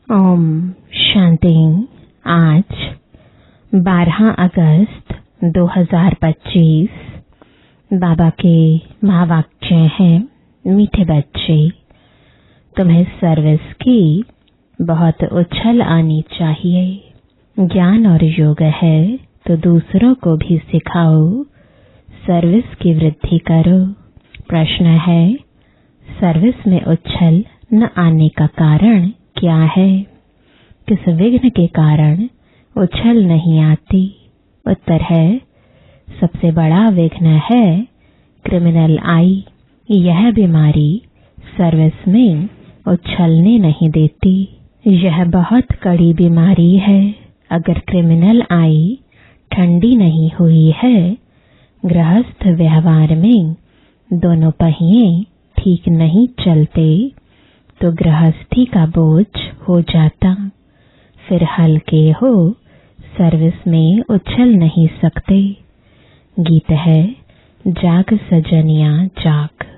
ओम शांति। आज 12 अगस्त 2025 बाबा के महावाक्य हैं, मीठे बच्चे, तुम्हें सर्विस की बहुत उछल आनी चाहिए। ज्ञान और योग है तो दूसरों को भी सिखाओ, सर्विस की वृद्धि करो। प्रश्न है, सर्विस में उछल न आने का कारण क्या है? किस विघ्न के कारण उछल नहीं आती? उत्तर है, सबसे बड़ा विघ्न है क्रिमिनल आई। यह बीमारी सर्विस में उछलने नहीं देती। यह बहुत कड़ी बीमारी है। अगर क्रिमिनल आई ठंडी नहीं हुई है, गृहस्थ व्यवहार में दोनों पहिए ठीक नहीं चलते तो गृहस्थी का बोझ हो जाता। फिर हल्के हो, सर्विस में उछल नहीं सकते। गीत है, जाग सजनिया जाग।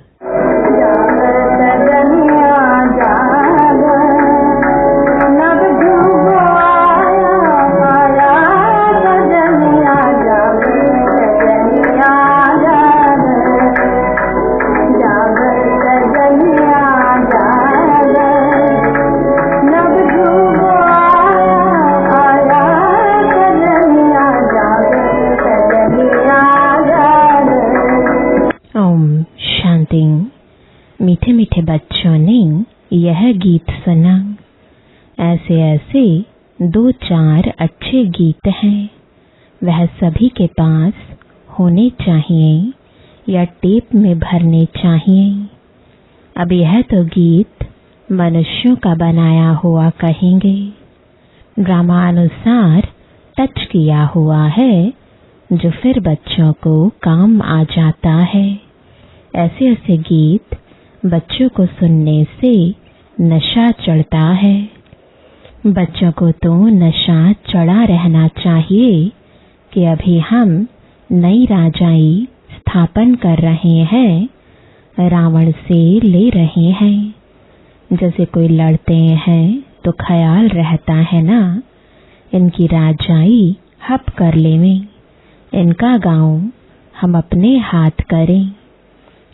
मीठे मीठे बच्चों ने यह गीत सुना। ऐसे ऐसे 2-4 अच्छे गीत हैं, वह सभी के पास होने चाहिए या टेप में भरने चाहिए। अब यह तो गीत मनुष्यों का बनाया हुआ कहेंगे, ड्रामानुसार टच किया हुआ है, जो फिर बच्चों को काम आ जाता है। ऐसे ऐसे गीत बच्चों को सुनने से नशा चढ़ता है। बच्चों को तो नशा चढ़ा रहना चाहिए कि अभी हम नई राजाई स्थापन कर रहे हैं, रावण से ले रहे हैं। जैसे कोई लड़ते हैं तो ख्याल रहता है ना, इनकी राजाई हप कर लेवें, इनका गांव हम अपने हाथ करें।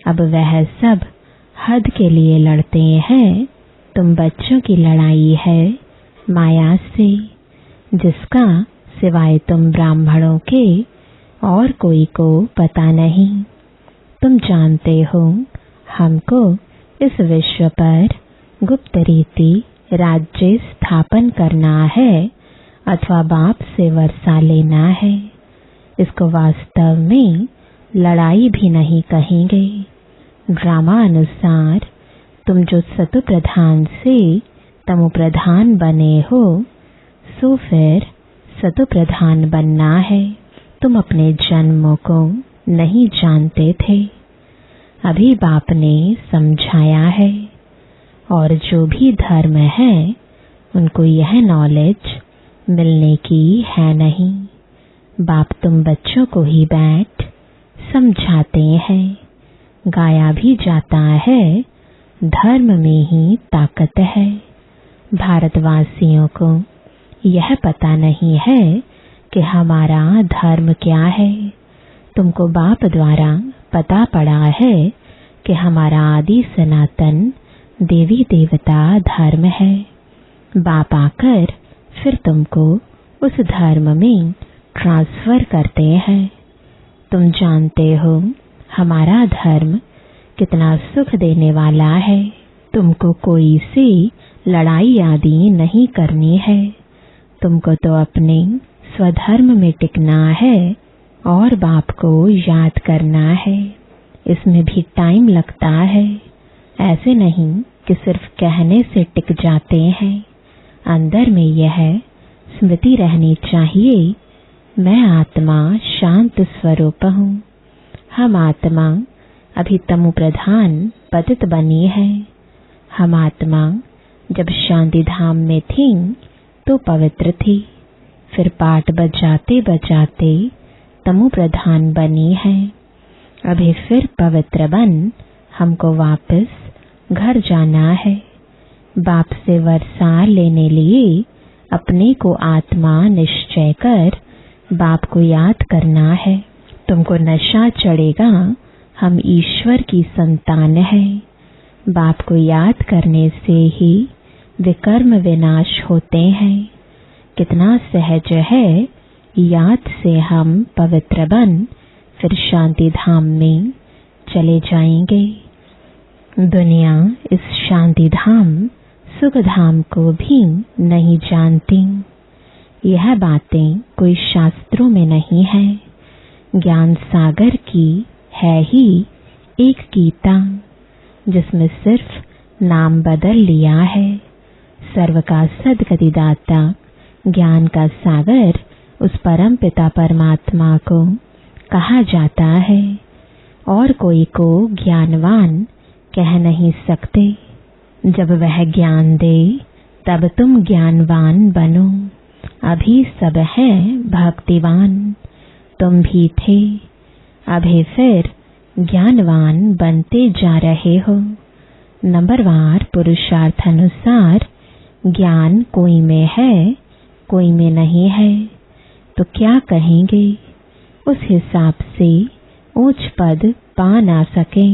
अब वह सब हद के लिए लड़ते हैं। तुम बच्चों की लड़ाई है माया से, जिसका सिवाय तुम ब्राह्मणों के और कोई को पता नहीं। तुम जानते हो, हमको इस विश्व पर गुप्त रीति राज्य स्थापन करना है अथवा बाप से वर्षा लेना है। इसको वास्तव में लड़ाई भी नहीं कहेंगे। ड्रामा अनुसार तुम जो सतु प्रधान से तमो प्रधान बने हो, सो फिर सतु प्रधान बनना है। तुम अपने जन्मों को नहीं जानते थे, अभी बाप ने समझाया है। और जो भी धर्म है उनको यह नॉलेज मिलने की है नहीं। बाप तुम बच्चों को ही बैठ समझाते हैं। गाया भी जाता है, धर्म में ही ताकत है। भारतवासियों को यह पता नहीं है कि हमारा धर्म क्या है। तुमको बाप द्वारा पता पड़ा है कि हमारा आदि सनातन देवी देवता धर्म है। बाप आकर फिर तुमको उस धर्म में ट्रांसफर करते हैं। तुम जानते हो हमारा धर्म कितना सुख देने वाला है। तुमको कोई सी लड़ाई आदि नहीं करनी है। तुमको तो अपने स्वधर्म में टिकना है और बाप को याद करना है। इसमें भी टाइम लगता है, ऐसे नहीं कि सिर्फ कहने से टिक जाते हैं। अंदर में यह स्मृति रहनी चाहिए, मैं आत्मा शांत स्वरूप हूँ। हम आत्मा अभी तमो प्रधान पतित बनी है। हम आत्मा जब शांति धाम में थी तो पवित्र थी, फिर पाठ बजाते बजाते तमो प्रधान बनी है। अभी फिर पवित्र बन हमको वापस घर जाना है। बाप से वर्षा लेने लिए अपने को आत्मा निश्चय कर बाप को याद करना है। तुमको नशा चढ़ेगा, हम ईश्वर की संतान है। बाप को याद करने से ही विकर्म विनाश होते हैं। कितना सहज है, याद से हम पवित्र बन फिर शांति धाम में चले जाएंगे। दुनिया इस शांति धाम सुख धाम को भी नहीं जानती। यह बातें कोई शास्त्रों में नहीं है, ज्ञान सागर की है ही एक गीता, जिसमें सिर्फ नाम बदल लिया है। सर्व का सद्गतिदाता ज्ञान का सागर उस परम पिता परमात्मा को कहा जाता है, और कोई को ज्ञानवान कह नहीं सकते। जब वह ज्ञान दे तब तुम ज्ञानवान बनो। अभी सब है भक्तिवान, तुम भी थे, अभी फिर ज्ञानवान बनते जा रहे हो। नंबरवार पुरुषार्थ अनुसार ज्ञान कोई में है, कोई में नहीं है, तो क्या कहेंगे? उस हिसाब से ऊंच पद पा ना सके।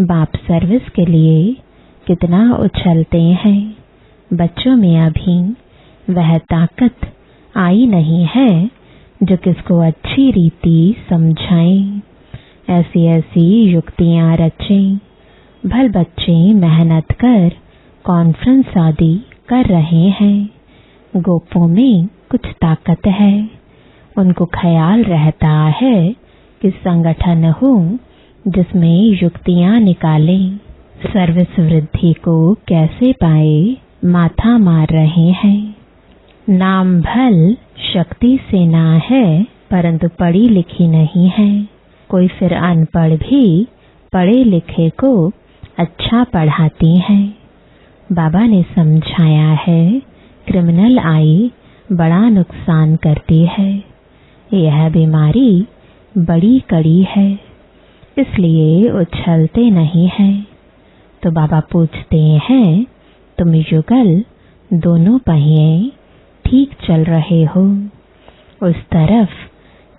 बाप सर्विस के लिए कितना उछलते हैं। बच्चों में अभी वह ताकत आई नहीं है जो किसको अच्छी रीति समझाएं। ऐसी ऐसी युक्तियां रचें। भल बच्चे मेहनत कर कॉन्फ्रेंस आदि कर रहे हैं। गोपों में कुछ ताकत है। उनको ख्याल रहता है कि संगठन हो जिसमें युक्तियां निकालें। सर्विस वृद्धि को कैसे पाए, माथा मार रहे हैं। नाम भल शक्ति से ना है, परंतु पढ़ी लिखी नहीं है। कोई फिर अनपढ़ भी पढ़े लिखे को अच्छा पढ़ाती है। बाबा ने समझाया है, क्रिमिनल आई बड़ा नुकसान करती है। यह बीमारी बड़ी कड़ी है, इसलिए उछलते नहीं हैं। तो बाबा पूछते हैं, तुम युगल दोनों पहिए ठीक चल रहे हो। उस तरफ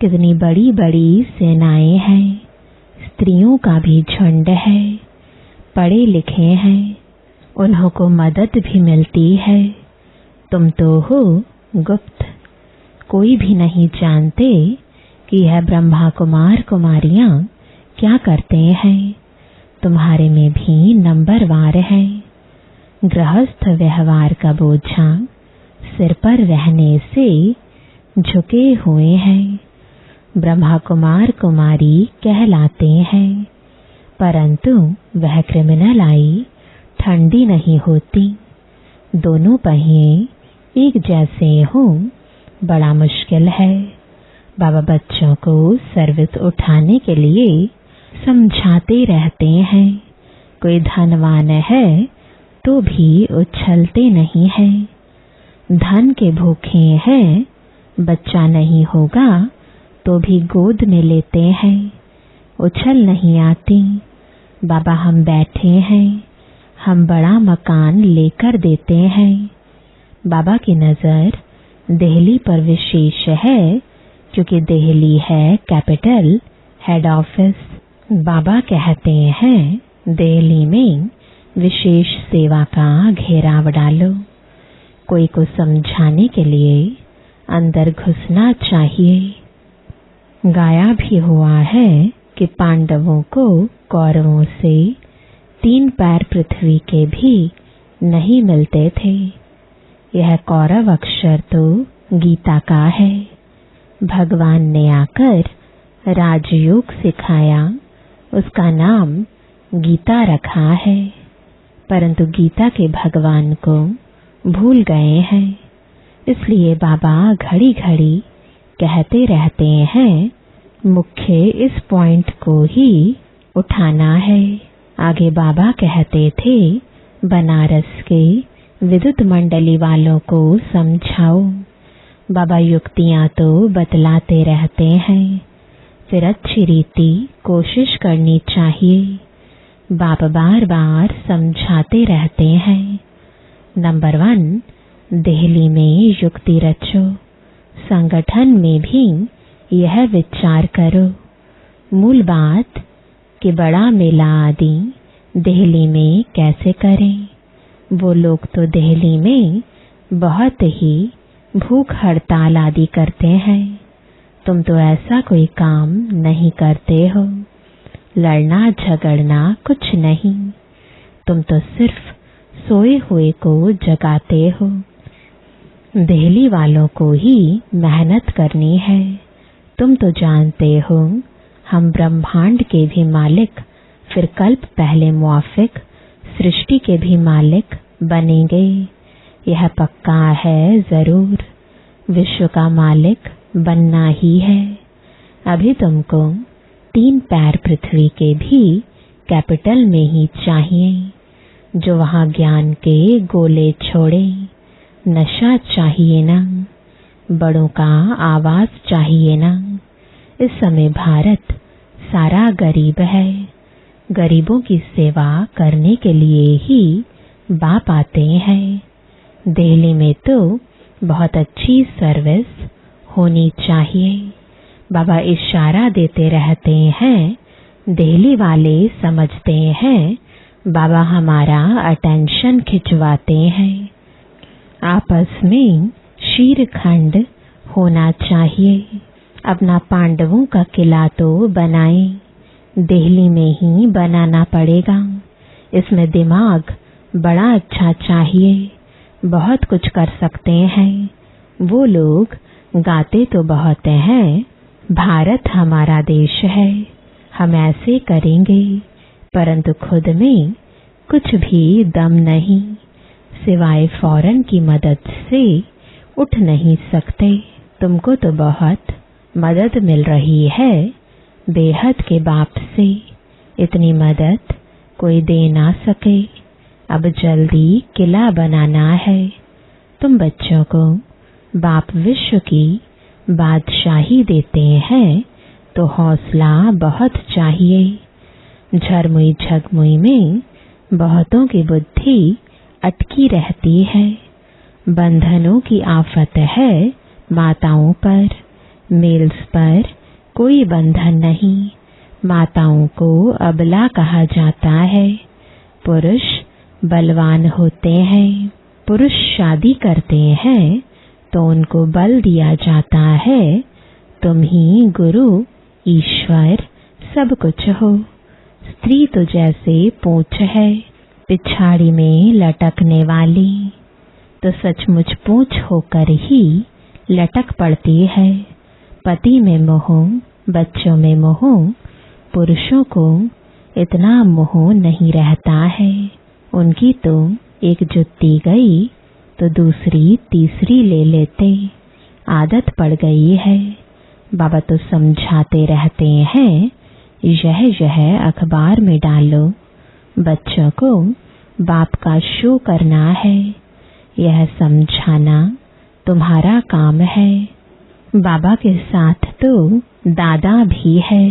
कितनी बड़ी बड़ी सेनाएं हैं, स्त्रियों का भी झुंड है, पढ़े लिखे हैं, उन्हों को मदद भी मिलती है। तुम तो हो गुप्त, कोई भी नहीं जानते कि यह ब्रह्मा कुमार कुमारियां क्या करते हैं। तुम्हारे में भी नंबरवार है। गृहस्थ व्यवहार का बोझा सिर पर रहने से झुके हुए हैं। ब्रह्मा कुमार कुमारी कहलाते हैं, परंतु वह क्रिमिनल आई ठंडी नहीं होती। दोनों पहिए एक जैसे हों, बड़ा मुश्किल है। बाबा बच्चों को सर्विस उठाने के लिए समझाते रहते हैं। कोई धनवान है तो भी उछलते नहीं है। धन के भूखे हैं, बच्चा नहीं होगा तो भी गोद में लेते हैं। उछल नहीं आती। बाबा हम बैठे हैं, हम बड़ा मकान लेकर देते हैं। बाबा की नजर दिल्ली पर विशेष है, क्योंकि दिल्ली है कैपिटल हेड ऑफिस। बाबा कहते हैं, दिल्ली में विशेष सेवा का घेराव डालो। कोई को समझाने के लिए अंदर घुसना चाहिए। गाया भी हुआ है कि पांडवों को कौरवों से 3 पैर पृथ्वी के भी नहीं मिलते थे। यह कौरव अक्षर तो गीता का है। भगवान ने आकर राजयोग सिखाया, उसका नाम गीता रखा है, परंतु गीता के भगवान को भूल गए हैं। इसलिए बाबा घड़ी घड़ी कहते रहते हैं, मुख्य इस पॉइंट को ही उठाना है। आगे बाबा कहते थे, बनारस के विद्युत मंडली वालों को समझाओ। बाबा युक्तियां तो बतलाते रहते हैं, फिर अच्छी रीति कोशिश करनी चाहिए। बाप बार बार समझाते रहते हैं, नंबर 1, दिल्ली में युक्ति रचो। संगठन में भी यह विचार करो। मूल बात कि बड़ा मेला आदि दिल्ली में कैसे करें। वो लोग तो दिल्ली में बहुत ही भूख हड़ताल आदि करते हैं। तुम तो ऐसा कोई काम नहीं करते हो। लड़ना झगड़ना कुछ नहीं। तुम तो सिर्फ सोए हुए को जगाते हो। दिल्ली वालों को ही मेहनत करनी है। तुम तो जानते हो हम ब्रह्मांड के भी मालिक, फिर कल्प पहले मुआफिक सृष्टि के भी मालिक बनेंगे। यह पक्का है जरूर। विश्व का मालिक बनना ही है। अभी तुमको 3 पैर पृथ्वी के भी कैपिटल में ही चाहिए, जो वहां ज्ञान के गोले छोड़े। नशा चाहिए ना, बड़ों का आवाज चाहिए ना। इस समय भारत सारा गरीब है। गरीबों की सेवा करने के लिए ही बाप आते हैं। दिल्ली में तो बहुत अच्छी सर्विस होनी चाहिए। बाबा इशारा देते रहते हैं। दिल्ली वाले समझते हैं बाबा हमारा अटेंशन खिंचवाते हैं। आपस में शीरखंड होना चाहिए। अपना पांडवों का किला तो बनाएं। दिल्ली में ही बनाना पड़ेगा। इसमें दिमाग बड़ा अच्छा चाहिए। बहुत कुछ कर सकते हैं। वो लोग गाते तो बहुत हैं, भारत हमारा देश है, हम ऐसे करेंगे, परंतु खुद में कुछ भी दम नहीं। सिवाय फौरन की मदद से उठ नहीं सकते। तुमको तो बहुत मदद मिल रही है बेहद के बाप से। इतनी मदद कोई दे ना सके। अब जल्दी किला बनाना है। तुम बच्चों को बाप विश्व की बादशाही देते हैं तो हौसला बहुत चाहिए। झरमुई झगमुई में बहुतों की बुद्धि अटकी रहती है। बंधनों की आफत है माताओं पर। मेल्स पर कोई बंधन नहीं। माताओं को अबला कहा जाता है। पुरुष बलवान होते हैं। पुरुष शादी करते हैं तो उनको बल दिया जाता है। तुम ही गुरु, ईश्वर सब कुछ हो। स्त्री तो जैसे पूंछ है पिछाड़ी में लटकने वाली, तो सचमुच पूंछ होकर ही लटक पड़ती है। पति में मोह, बच्चों में मोह। पुरुषों को इतना मोह नहीं रहता है। उनकी तो एक जुत्ती गई तो दूसरी तीसरी ले लेते। आदत पड़ गई है। बाबा तो समझाते रहते हैं, यह अखबार में डालो। बच्चों को बाप का शो करना है। यह समझाना तुम्हारा काम है। बाबा के साथ तो दादा भी है,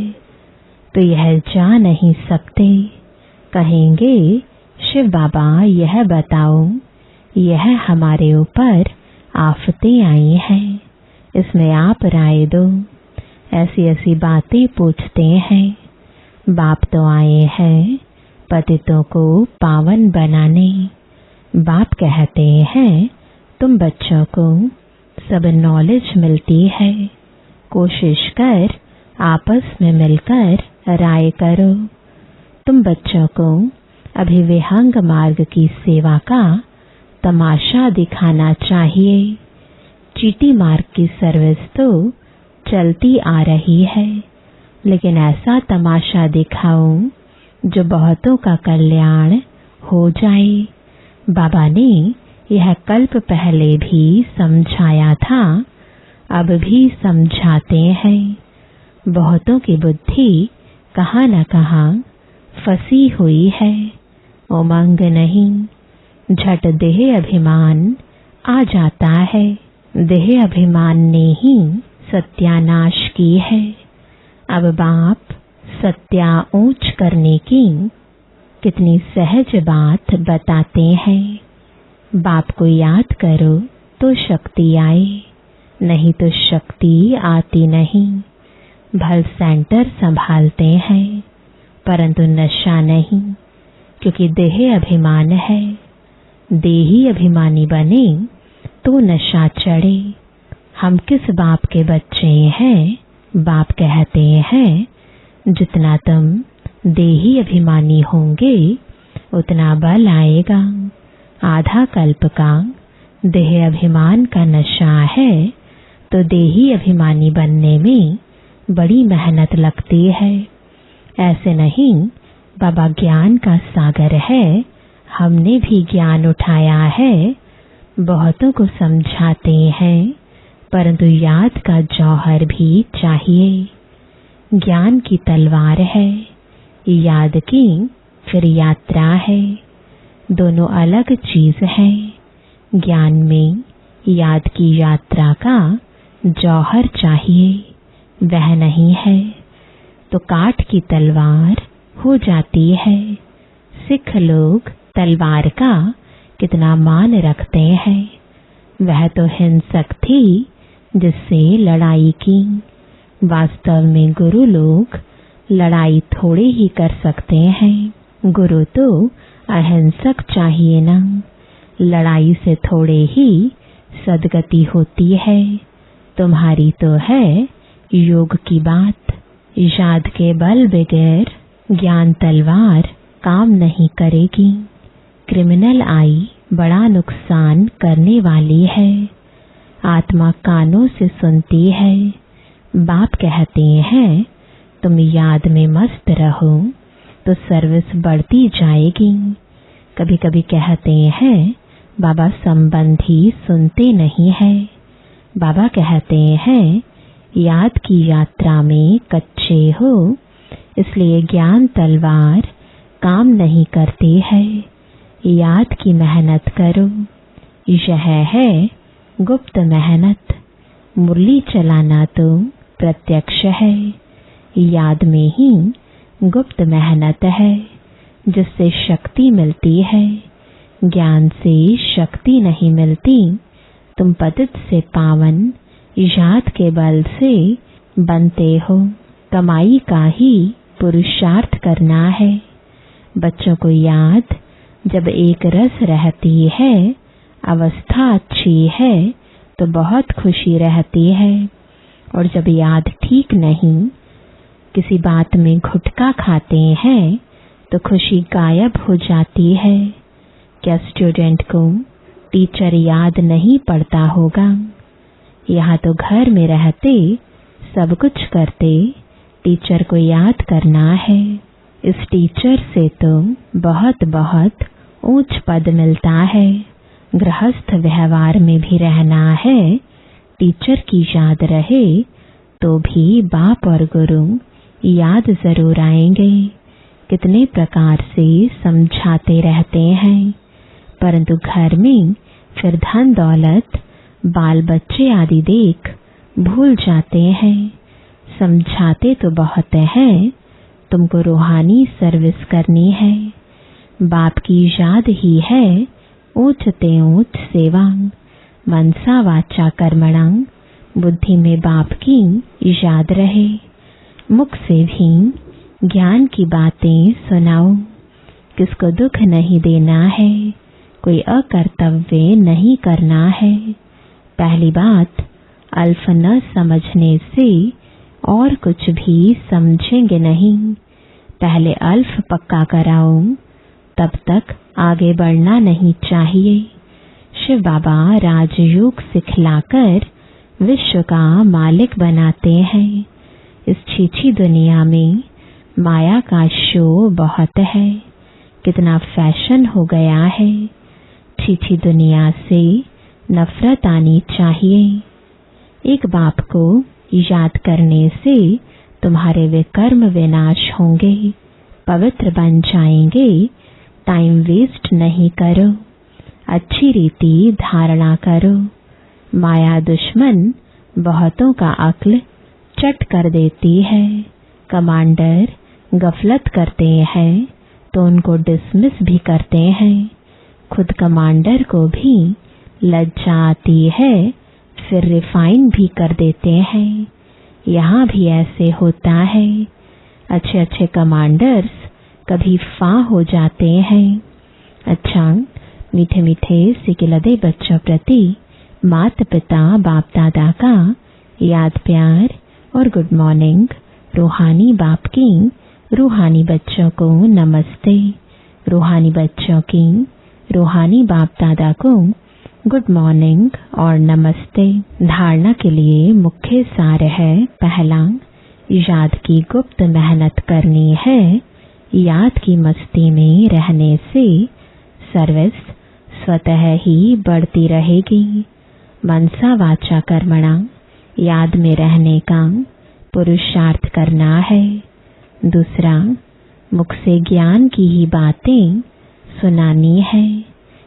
तो यह जा नहीं सकते। कहेंगे शिव बाबा यह बताओ, यह हमारे ऊपर आफतें आई हैं, इसमें आप राय दो। ऐसी ऐसी बातें पूछते हैं। बाप तो आए हैं पतितों को पावन बनाने। बाप कहते हैं तुम बच्चों को सब नॉलेज मिलती है। कोशिश कर आपस में मिलकर राय करो। तुम बच्चों को अभी विहंग मार्ग की सेवा का तमाशा दिखाना चाहिए। चीटी मार्ग की सर्विस तो चलती आ रही है, लेकिन ऐसा तमाशा दिखाओ जो बहुतों का कल्याण हो जाए। बाबा ने यह कल्प पहले भी समझाया था, अब भी समझाते हैं। बहुतों की बुद्धि कहाँ न कहाँ फंसी हुई है। उमंग नहीं, झट देह अभिमान आ जाता है। देह अभिमान ने ही सत्यानाश की है। अब बाप सत्या ऊंच करने की कितनी सहज बात बताते हैं। बाप को याद करो तो शक्ति आए, नहीं तो शक्ति आती नहीं। भल सेंटर संभालते हैं परंतु नशा नहीं, क्योंकि देह अभिमान है। देही अभिमानी बने तो नशा चढ़े। हम किस बाप के बच्चे हैं? बाप कहते हैं जितना तुम देही अभिमानी होंगे उतना बल आएगा। आधा कल्प का देह अभिमान का नशा है तो देही अभिमानी बनने में बड़ी मेहनत लगती है। ऐसे नहीं, बाबा ज्ञान का सागर है, हमने भी ज्ञान उठाया है, बहुतों को समझाते हैं, परंतु याद का जौहर भी चाहिए। ज्ञान की तलवार है, याद की फिर यात्रा है, दोनों अलग चीज है। ज्ञान में याद की यात्रा का जौहर चाहिए, वह नहीं है तो काठ की तलवार हो जाती है। सिख लोग तलवार का कितना मान रखते हैं, वह तो हिंसक थी जिससे लड़ाई की। वास्तव में गुरु लोग लड़ाई थोड़े ही कर सकते हैं, गुरु तो अहिंसक चाहिए ना। लड़ाई से थोड़े ही सदगति होती है। तुम्हारी तो है योग की बात। याद के बल बगैर ज्ञान तलवार काम नहीं करेगी। क्रिमिनल आई बड़ा नुकसान करने वाली है। आत्मा कानों से सुनती है। बाप कहते हैं तुम याद में मस्त रहो तो सर्विस बढ़ती जाएगी। कभी कभी कहते हैं बाबा संबंधी सुनते नहीं है। बाबा कहते हैं याद की यात्रा में कच्चे हो, इसलिए ज्ञान तलवार काम नहीं करती है। याद की मेहनत करो, यह है गुप्त मेहनत। मुरली चलाना तो प्रत्यक्ष है, याद में ही गुप्त मेहनत है जिससे शक्ति मिलती है। ज्ञान से शक्ति नहीं मिलती। तुम पतित से पावन याद के बल से बनते हो। कमाई का ही पुरुषार्थ करना है। बच्चों को याद जब एक रस रहती है, अवस्था अच्छी है तो बहुत खुशी रहती है, और जब याद ठीक नहीं, किसी बात में घुटका खाते हैं तो खुशी गायब हो जाती है। क्या स्टूडेंट को टीचर याद नहीं पड़ता होगा? यहाँ तो घर में रहते सब कुछ करते, टीचर को याद करना है। इस टीचर से तो बहुत बहुत ऊंच पद मिलता है। गृहस्थ व्यवहार में भी रहना है, टीचर की याद रहे तो भी बाप और गुरु याद जरूर आएंगे। कितने प्रकार से समझाते रहते हैं, परंतु घर में फिर धन दौलत बाल बच्चे आदि देख भूल जाते हैं। समझाते तो बहुत हैं, तुमको रूहानी सर्विस करनी है। बाप की याद ही है ऊंचते ऊंच सेवा। मनसा वाचा कर्मणा, बुद्धि में बाप की याद रहे। मुख से भी ज्ञान की बातें सुनाओ। किसको दुख नहीं देना है, कोई अकर्तव्य नहीं करना है। पहली बात, अल्फ न समझने से और कुछ भी समझेंगे नहीं। पहले अल्फ पक्का कराओ, तब तक आगे बढ़ना नहीं चाहिए। शिव बाबा राजयोग सिखलाकर विश्व का मालिक बनाते हैं। इस छीछी दुनिया में माया का शो बहुत है। कितना फैशन हो गया है। छीछी दुनिया से नफरत आनी चाहिए। एक बाप को याद करने से तुम्हारे विकर्म विनाश होंगे, पवित्र बन जाएंगे। टाइम वेस्ट नहीं करो, अच्छी रीति धारणा करो। माया दुश्मन बहुतों का अक्ल चट कर देती है। कमांडर गफलत करते हैं तो उनको डिसमिस भी करते हैं। खुद कमांडर को भी लज्जा आती है, फिर रिफाइन भी कर देते हैं। यहाँ भी ऐसे होता है। अच्छे अच्छे कमांडर्स कभी फा हो जाते हैं। अच्छा, मीठे मीठे सिकिलदे बच्चों प्रति माता पिता बाप दादा का याद प्यार और गुड मॉर्निंग। रूहानी बाप की रूहानी बच्चों को नमस्ते। रूहानी बच्चों की रूहानी बाप दादा को गुड मॉर्निंग और नमस्ते। धारणा के लिए मुख्य सार है, पहला, याद की गुप्त मेहनत करनी है। याद की मस्ती में रहने से सर्विस स्वतः ही बढ़ती रहेगी। मनसा वाचा कर्मणा, याद में रहने का पुरुषार्थ करना है। दूसरा, मुख से ज्ञान की ही बातें सुनानी है।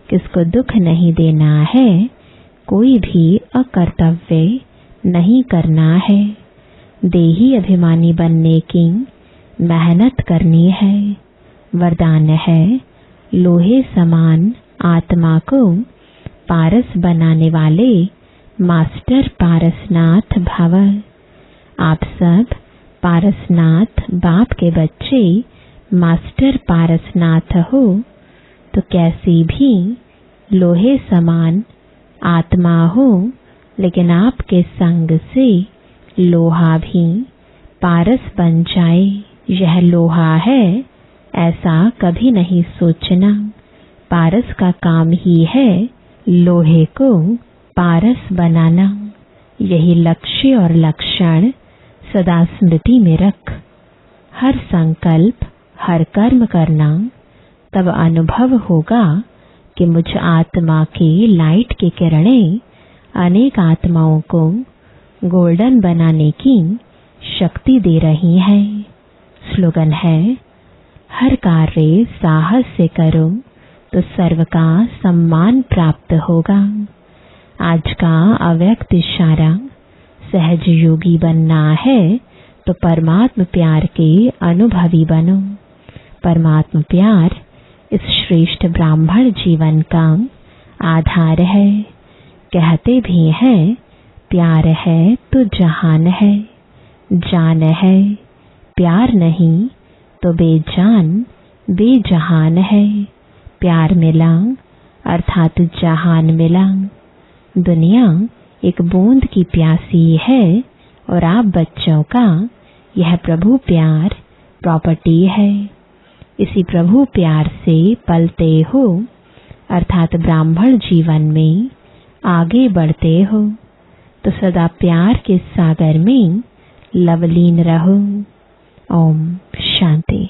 किसको दुख नहीं देना है, कोई भी अकर्तव्य नहीं करना है। देही अभिमानी बनने की मेहनत करनी है। वरदान है, लोहे समान आत्मा को पारस बनाने वाले मास्टर पारसनाथ भव। आप सब पारसनाथ बाप के बच्चे मास्टर पारसनाथ हो, तो कैसी भी लोहे समान आत्मा हो, लेकिन आपके संग से लोहा भी पारस बन जाए। यह लोहा है ऐसा कभी नहीं सोचना। पारस का काम ही है लोहे को पारस बनाना। यही लक्ष्य और लक्षण सदा स्मृति में रख। हर संकल्प, हर कर्म करना, तब अनुभव होगा कि मुझ आत्मा की लाइट की किरणें अनेक आत्माओं को गोल्डन बनाने की शक्ति दे रही हैं। स्लोगन है, हर कार्य साहस से करो तो सर्व का सम्मान प्राप्त होगा। आज का अव्यक्त इशारा, सहज योगी बनना है तो परमात्म प्यार के अनुभवी बनो। परमात्म प्यार इस श्रेष्ठ ब्राह्मण जीवन का आधार है। कहते भी हैं, प्यार है तो जहान है, जान है, प्यार नहीं तो बेजान बेजहान है। प्यार मिला अर्थात जहान मिला। दुनिया एक बूंद की प्यासी है और आप बच्चों का यह प्रभु प्यार प्रॉपर्टी है। इसी प्रभु प्यार से पलते हो, अर्थात ब्राह्मण जीवन में आगे बढ़ते हो, तो सदा प्यार के सागर में लवलीन रहो। ओम शांति।